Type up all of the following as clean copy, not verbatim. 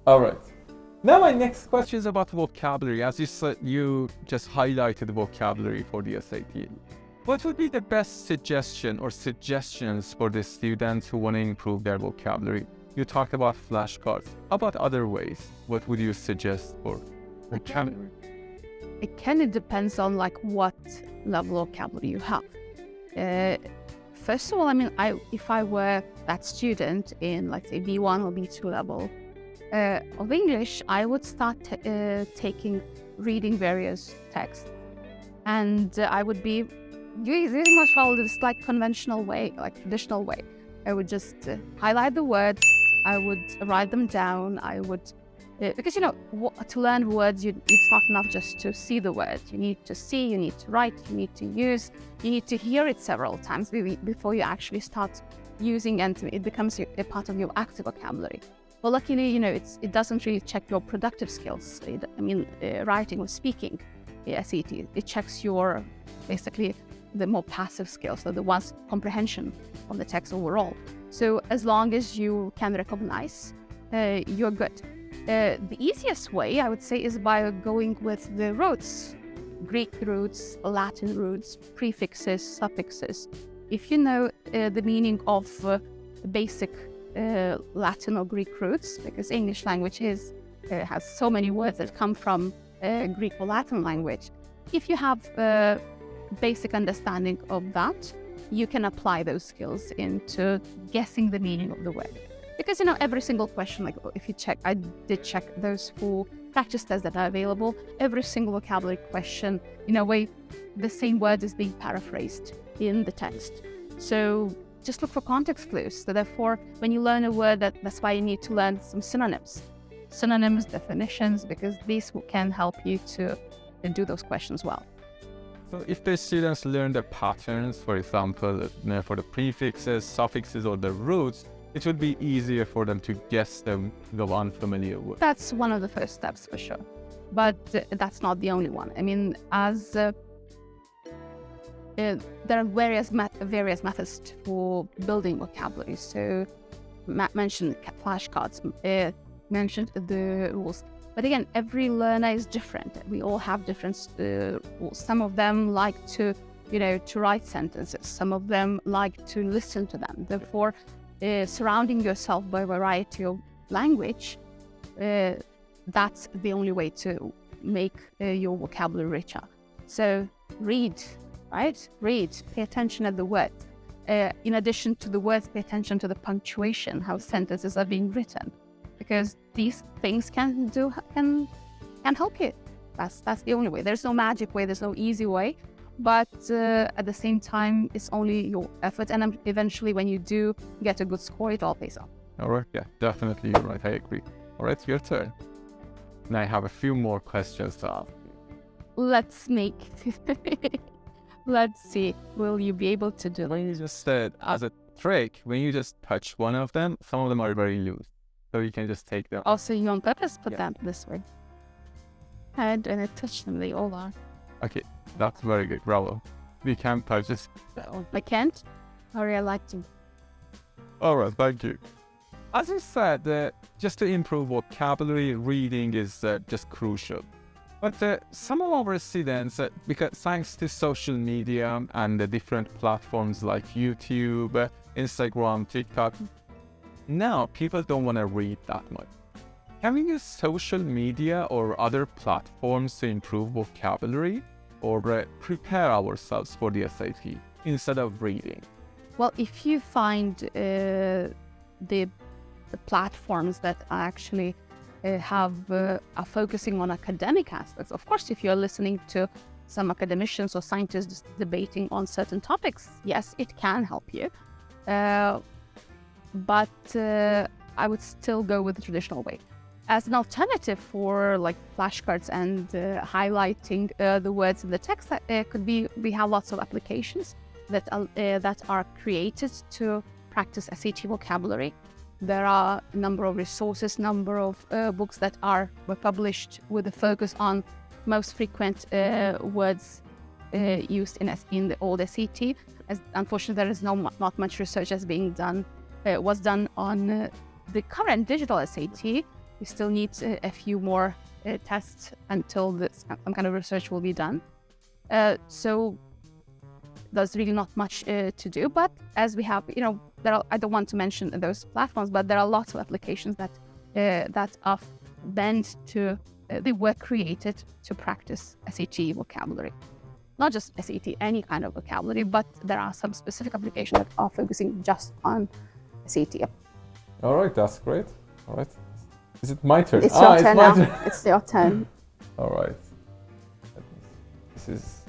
All right. Now my next question is about vocabulary. As you said, you just highlighted vocabulary for the SAT. What would be the best suggestion or suggestions for the students who want to improve their vocabulary? You talked about flashcards. How about other ways? What would you suggest for vocabulary? It kind of depends on like what level of vocabulary you have. First of all, I mean, if I were that student in, like, say, B1 or B2 level of English, I would start reading various texts, and I would be using much follow this like conventional way, like traditional way. I would just highlight the words, I would write them down, I would because to learn words, it's not enough just to see the words. You need to see, you need to write, you need to use, you need to hear it several times before you actually start using, and it becomes a part of your active vocabulary. Well, luckily, it doesn't really check your productive skills. Writing or speaking, SAT, it checks your, basically, the more passive skills, so the one's comprehension of the text overall. So as long as you can recognize, you're good. The easiest way, I would say, is by going with the roots, Greek roots, Latin roots, prefixes, suffixes. If you know the meaning of basic Latin or Greek roots, because English language has so many words that come from Greek or Latin language. If you have a basic understanding of that, you can apply those skills into guessing the meaning of the word. Because every single question, like if you check, I did check those 4 practice tests that are available. Every single vocabulary question, in a way, the same word is being paraphrased in the text. So just look for context clues. So therefore, when you learn a word, that's why you need to learn some synonyms, definitions, because these can help you to do those questions well. So if the students learn the patterns, for example, for the prefixes, suffixes, or the roots, it would be easier for them to guess the unfamiliar word. That's one of the first steps for sure. But that's not the only one. I mean, as there are various methods for building vocabulary. So mentioned flashcards, mentioned the rules. But again, every learner is different. We all have different rules. Some of them like to write sentences. Some of them like to listen to them. Therefore, surrounding yourself by a variety of language, that's the only way to make your vocabulary richer. So read, right? Read, pay attention at the words. In addition to the words, pay attention to the punctuation, how sentences are being written, because these things can help you. That's the only way. There's no magic way, there's no easy way. But at the same time, it's only your effort, and eventually when you do get a good score, it all pays off. All right, yeah, definitely, you're right, I agree. All right, your turn. And I have a few more questions to ask. Let's see, will you be able to do it? When you just as a trick, when you just touch one of them, some of them are very loose, so you can just take them. Also, you on purpose put them this way. And when I touch them, they all are. Okay, that's very good, bravo. We can touch this. I can't? Sorry, I like to. All right, thank you. As you said, just to improve vocabulary, reading is just crucial. But some of our students, because thanks to social media and the different platforms like YouTube, Instagram, TikTok, now people don't want to read that much. Can we use social media or other platforms to improve vocabulary or prepare ourselves for the SAT instead of reading? Well, if you find the platforms that are actually are focusing on academic aspects, of course, if you're listening to some academicians or scientists debating on certain topics, yes, it can help you. But I would still go with the traditional way. As an alternative for like flashcards and highlighting the words in the text, we have lots of applications that are created to practice SAT vocabulary. There are a number of resources, number of books that were published with a focus on most frequent words used in the old SAT. As unfortunately, there is not much research that's being done. Was done on the current digital SAT. We still need a few more tests until some kind of research will be done. So there's really not much to do. But as we have, I don't want to mention those platforms, but there are lots of applications that are meant to. They were created to practice SAT vocabulary. Not just SAT, any kind of vocabulary, but there are some specific applications that are focusing just on SAT. All right, that's great. All right. Is it my turn? It's your turn my now. turn. It's your turn. All right. This is,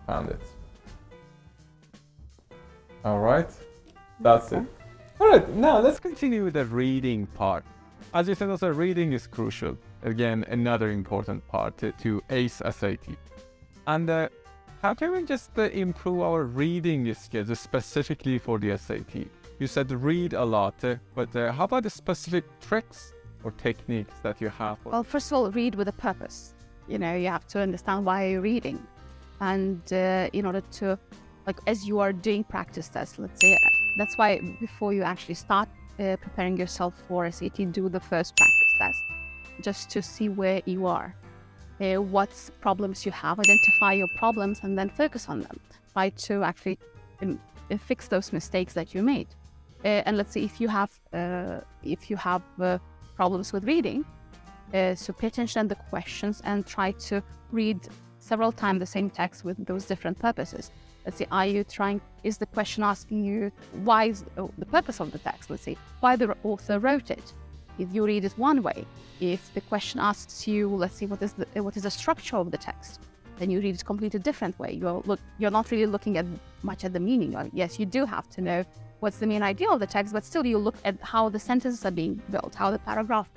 found it. All right. That's it. All right, now let's continue with the reading part. As you said, also reading is crucial. Again, another important part to ace SAT. And how can we just improve our reading skills specifically for the SAT? You said read a lot, but how about the specific tricks or techniques that you have? Well, first of all, read with a purpose. You have to understand why you're reading. And in order to, as you are doing practice tests, let's say, that's why before you actually start preparing yourself for SAT, do the first practice test, just to see where you are, what problems you have, identify your problems, and then focus on them. Try to actually fix those mistakes that you made. And let's say if you have problems with reading, so pay attention to the questions and try to read several times the same text with those different purposes. Let's say, is the question asking you why is the purpose of the text? Let's say, why the author wrote it. If you read it one way, if the question asks you, let's see, what is the structure of the text, then you read it completely different way. You're not really looking much at the meaning. Yes, you do have to know what's the main idea of the text, but still you look at how the sentences are being built, how the paragraph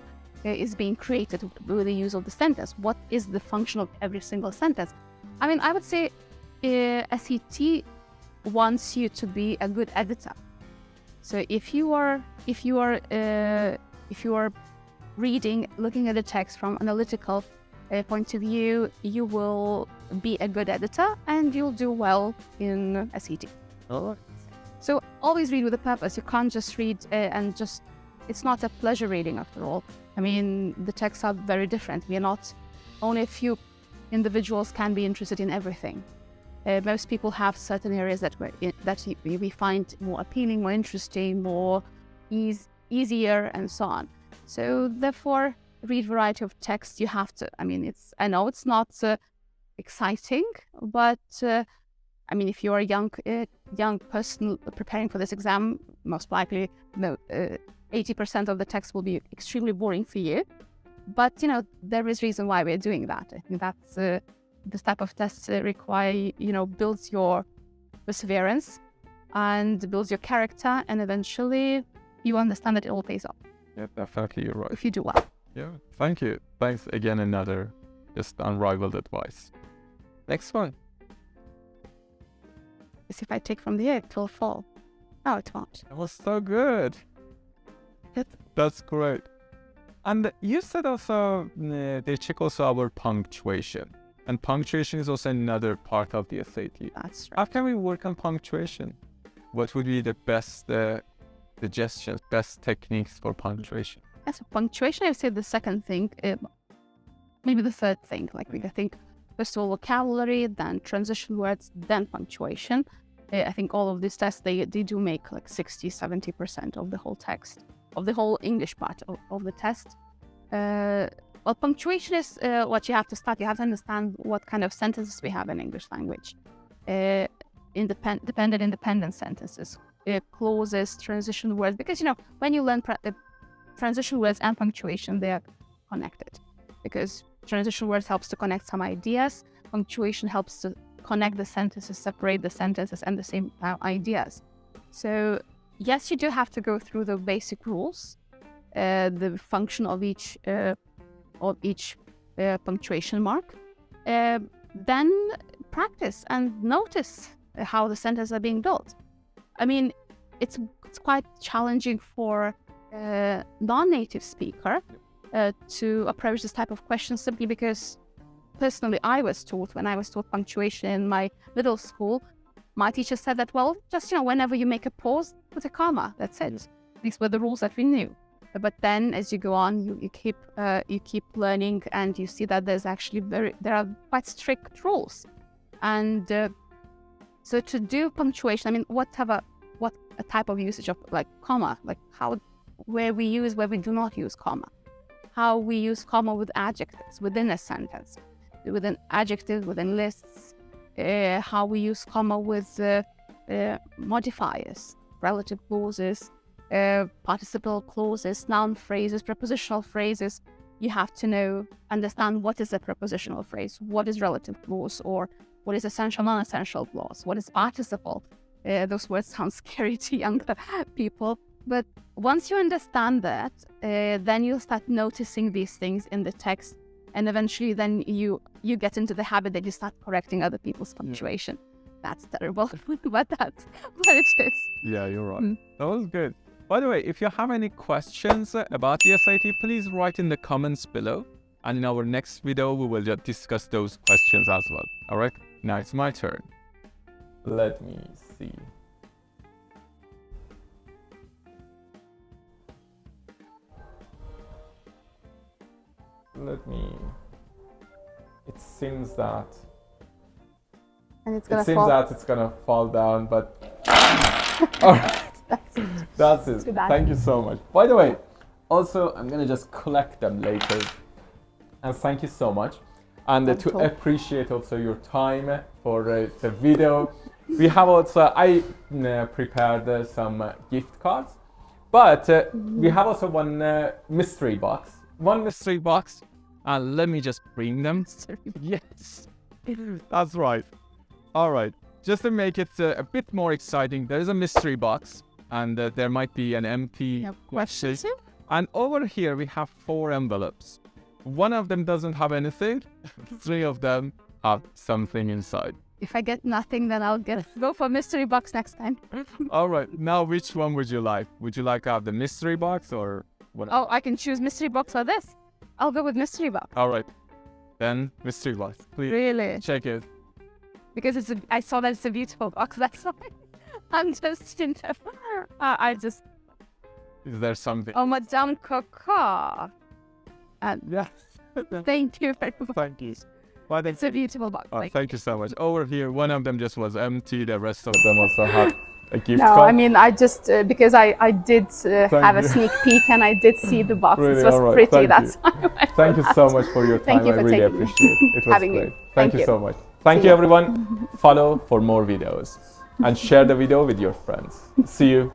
is being created with the use of the sentence. What is the function of every single sentence? I mean, I would say SAT wants you to be a good editor. So if you are reading, looking at the text from analytical point of view, you will be a good editor and you'll do well in SAT. Oh. So always read with a purpose. You can't just read it's not a pleasure reading after all. I mean, the texts are very different. Only a few individuals can be interested in everything. Most people have certain areas that we find more appealing, more interesting, more easier, and so on. So therefore, read variety of texts. You have to. I know it's not exciting, but if you're a young person preparing for this exam, most likely 80% of the text will be extremely boring for you. But there is reason why we're doing that. I think that's this type of tests require builds your perseverance and builds your character, and eventually you understand that it all pays off. Yeah, definitely, you're right. If you do well. Yeah, thank you. Thanks again. Another just unrivaled advice. Next one. As if I take from the air, it will fall. No, it won't. That was so good. That's great. And you said also they check also our punctuation. And punctuation is also another part of the SAT. That's right. How can we work on punctuation? What would be the best suggestions, best techniques for punctuation? As for punctuation, I would say the second thing, maybe the third thing. I think first of all vocabulary, then transition words, then punctuation. I think all of these tests they do make 60-70% of the whole text, of the whole English part of the test. Well, punctuation is what you have to start. You have to understand what kind of sentences we have in English language. Dependent sentences, clauses, transition words. Because, when you learn transition words and punctuation, they are connected. Because transition words helps to connect some ideas. Punctuation helps to connect the sentences, separate the sentences and the same ideas. So, yes, you do have to go through the basic rules, the function of each punctuation mark, then practice and notice how the sentences are being built. It's quite challenging for non-native speaker to approach this type of question, simply because personally I was taught, when I was taught punctuation in my middle school, my teacher said that, well, just, whenever you make a pause, put a comma, that's it. These were the rules that we knew. But then as you go on, you keep learning, and you see that there's actually there are quite strict rules. And so to do punctuation, I mean, what a type of usage of like comma, like where we do not use comma, how we use comma with adjectives within a sentence, within adjectives, within lists, how we use comma with modifiers, relative clauses, participial clauses, noun phrases, prepositional phrases. You have to understand what is a prepositional phrase, what is relative clause, or what is essential, non-essential clause, what is participle. Those words sound scary to younger people, but once you understand that, then you'll start noticing these things in the text, and eventually then you get into the habit that you start correcting other people's punctuation. That's terrible, but that's what it is. Yeah, you're right. That was good. By the way, if you have any questions about the SAT, please write in the comments below. And in our next video, we will just discuss those questions as well. All right, now it's my turn. Let me see. It seems that it's gonna fall down, but all right. That's it. Thank you so much. By the way, also I'm gonna just collect them later. And thank you so much. And to appreciate also your time for the video. We have also, I prepared some gift cards, but we have also one mystery box. And let me just bring them. Yes, that's right. All right, just to make it a bit more exciting, there is a mystery box, and there might be an empty question. And over here we have 4 envelopes. One of them doesn't have anything. 3 of them have something inside. If I get nothing, then I'll go for mystery box next time. All right, now which one would you like? Would you like to have the mystery box or what? Oh, I can choose mystery box or this. I'll go with mystery box. All right, then mystery box. Please really check it. Because I saw that it's a beautiful box. That's why I'm just Is there something? Oh, Madame Coco. Yeah. Thank you very much. Thank you. It's a beautiful box. Thank you so much. Over here, one of them just was empty. The rest of them also had a gift card. No, I mean, I just because I did have a sneak peek, and I did see the box. Really? It was pretty. That's why. Thank you so much for your time. I really appreciate it. It was great. Thank you so much. Thank you, everyone. Follow for more videos and share the video with your friends. See you.